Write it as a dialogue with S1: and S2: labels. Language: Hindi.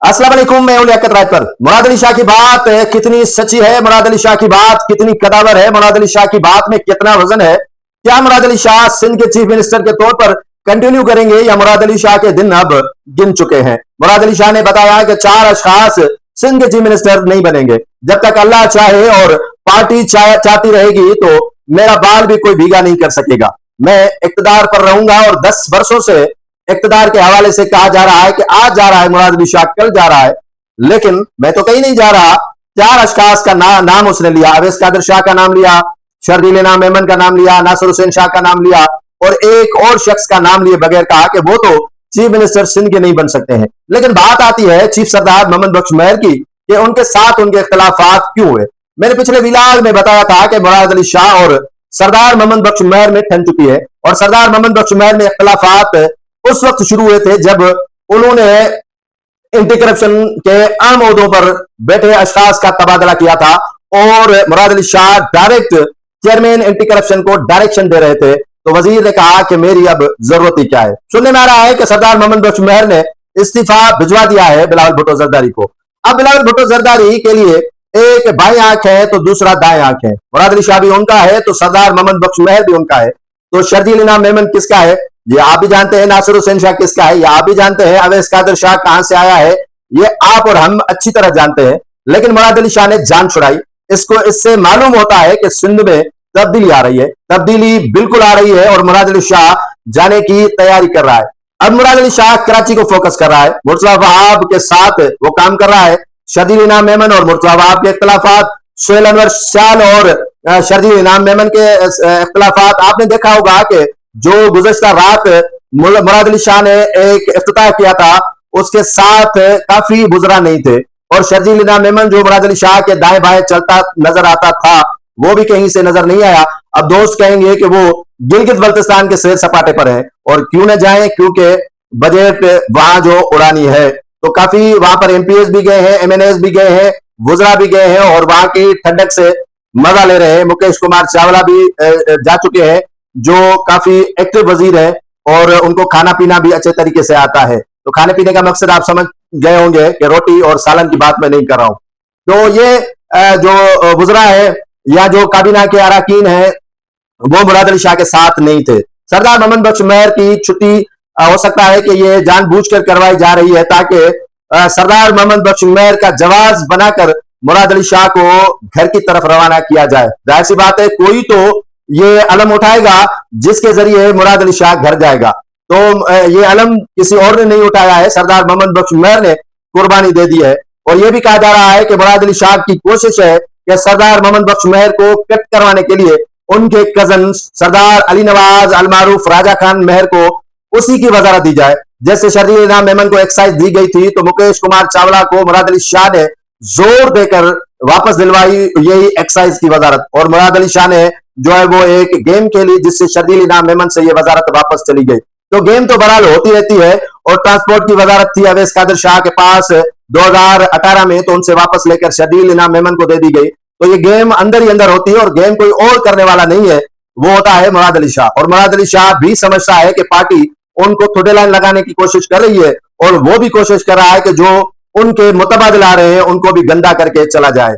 S1: अस्सलाम वालेकुम, मैं हूं लियाकत राजपर। मुराद अली शाह की बात कितनी सच्ची है, मुराद अली शाह की बात कितनी कदावर है, मुराद अली शाह की बात में कितना वजन है। क्या मुराद अली शाह सिंध के चीफ मिनिस्टर के तौर पर कंटिन्यू करेंगे या मुराद अली शाह के दिन अब गिन चुके हैं। मुराद अली शाह ने बताया कि 4 अशखास सिंध के चीफ मिनिस्टर नहीं बनेंगे। जब तक अल्लाह चाहे और पार्टी चाहती रहेगी तो मेरा बाल भी कोई भीगा नहीं कर सकेगा। मैं इक्तदार पर रहूंगा और 10 वर्षों से इक्तदार के हवाले से कहा जा रहा है कि आज जा रहा है मुराद अली शाह, कल जा रहा है, लेकिन मैं तो कहीं नहीं जा रहा। 4 अशखास का नाम उसने लिया। अवैस कादिर शाह का नाम लिया, शर्जील इनाम मेमन का नाम लिया, नासिर हुसैन शाह का नाम लिया और एक और शख्स का नाम लिए बगैर कहा कि वो तो चीफ मिनिस्टर सिंध के नहीं बन सकते हैं। लेकिन बात आती है चीफ सरदार मोहम्मद बख्श मेहर की कि उनके साथ उनके इख्तलाफात क्यों हुए। मैंने पिछले विलाग में बताया था कि मुराद अली शाह और सरदार मोहम्मद बख्श मेहर में ठन चुकी है और सरदार मोहम्मद बख्श मेहर में इख्तलाफात उस वक्त शुरू हुए थे जब उन्होंने एंटी करप्शन के अहम ओहदों पर बैठे अशखास का तबादला किया था और Murad Ali Shah direct chairman anti corruption को डायरेक्शन दे रहे थे। तो वजीर ने कहा कि मेरी अब जरूरत ही क्या है। सुनने में आ रहा है कि सरदार मोहम्मद बख्श मेहर ने इस्तीफा भिजवा दिया है बिलावल भुट्टो जरदारी को। अब बिलावल भुट्टो जरदारी के लिए एक बाई आंख है तो दूसरा दाएं आंख है। मुराद अली शाह भी उनका है तो सरदार मोहम्मद बख्श मेहर भी उनका है। तो शर्जील इनाम मेमन किसका है ये आप भी जानते हैं, नासिर हुसैन शाह किसका है ये आप भी जानते हैं, अवैस कादिर शाह कहां से आया है ये आप और हम अच्छी तरह जानते हैं। लेकिन मुराद अली शाह ने जान छुड़ाई। इससे मालूम होता है कि सिंध में तब्दीली आ रही है, तब्दीली बिल्कुल आ रही है और मुराद अली शाह जाने की तैयारी कर रहा है। अब मुराद अली शाह कराची को फोकस कर रहा है, मुर्तजा वहाब के साथ वो काम कर रहा है। शर्जील इनाम मेमन और मुर्तजा वहाब के इख्तलाफात, सुहेल अनवर शाल और शर्जील इनाम मेमन के इख्तलाफात, आपने देखा होगा कि जो गुज़श्ता रात मुराद अली शाह ने एक इफ्तिताह किया था उसके साथ काफी बुजरा नहीं थे और शर्जील इनाम मेमन जो मुराद अली शाह के दाएं बाएं चलता नजर आता था वो भी कहीं से नजर नहीं आया। अब दोस्त कहेंगे कि वो गिलगित बल्तिस्तान के सैर सपाटे पर है और क्यों न जाए, क्योंकि बजट वहां जो उड़ानी है तो काफी वहां पर एमपीएस भी गए हैं, एमएनएस भी गए हैं, वुजरा भी गए हैं और वहां की ठंडक से मजा ले रहे हैं। मुकेश कुमार चावला भी जा चुके हैं जो काफी एक्टिव वजीर है और उनको खाना पीना भी अच्छे तरीके से आता है। तो खाने पीने का मकसद आप समझ गए होंगे कि रोटी और सालन की बात मैं नहीं कर रहा हूं। तो ये जो गुजरा है या जो काबीना के अराकीन है वो मुराद अली शाह के साथ नहीं थे। सरदार मोहम्मद बख्श मेहर की छुट्टी हो सकता है कि ये जानबूझकर करवाई जा रही है ताकि सरदार मोहम्मद बख्श मेहर का जवाज बनाकर मुराद अली शाह को घर की तरफ रवाना किया जाए। जाहिर सी बात है कोई तो ये अलम उठाएगा जिसके जरिए मुराद अली शाह घर जाएगा। तो ये अलम किसी और ने नहीं उठाया है, सरदार मोहम्मद बख्श मेहर ने कुर्बानी दे दी है। और यह भी कहा जा रहा है कि मुराद अली शाह की कोशिश है कि सरदार मोहम्मद बख्श मेहर को कट करवाने के लिए उनके कजन सरदार अली नवाज अल मारूफ राजा खान मेहर को उसी की वजारत दी जाए। जैसे शर्जील इनाम मेमन को एक्साइज दी गई थी तो मुकेश कुमार चावला को मुराद अली शाह ने जोर देकर वापस दिलवाई यही एक्साइज की वजारत और मुराद अली शाह ने जो है वो एक गेम खेली जिससे शर्जील इनाम मेमन से ये वजारत वापस चली गई। तो गेम तो बहरहाल होती रहती है और ट्रांसपोर्ट की वजारत थी अवैस कादिर शाह के पास 2018 में, तो उनसे वापस लेकर शर्जील इनाम मेमन को दे दी गई। तो ये गेम अंदर ही अंदर होती है और गेम कोई और करने वाला नहीं है, वो होता है मुराद अली शाह। और मुराद अली शाह भी समझता है कि पार्टी उनको थोड़े लाइन लगाने की कोशिश कर रही है और वो भी कोशिश कर रहा है कि जो उनके मुतबादिल आ रहे हैं उनको भी गंदा करके चला जाए।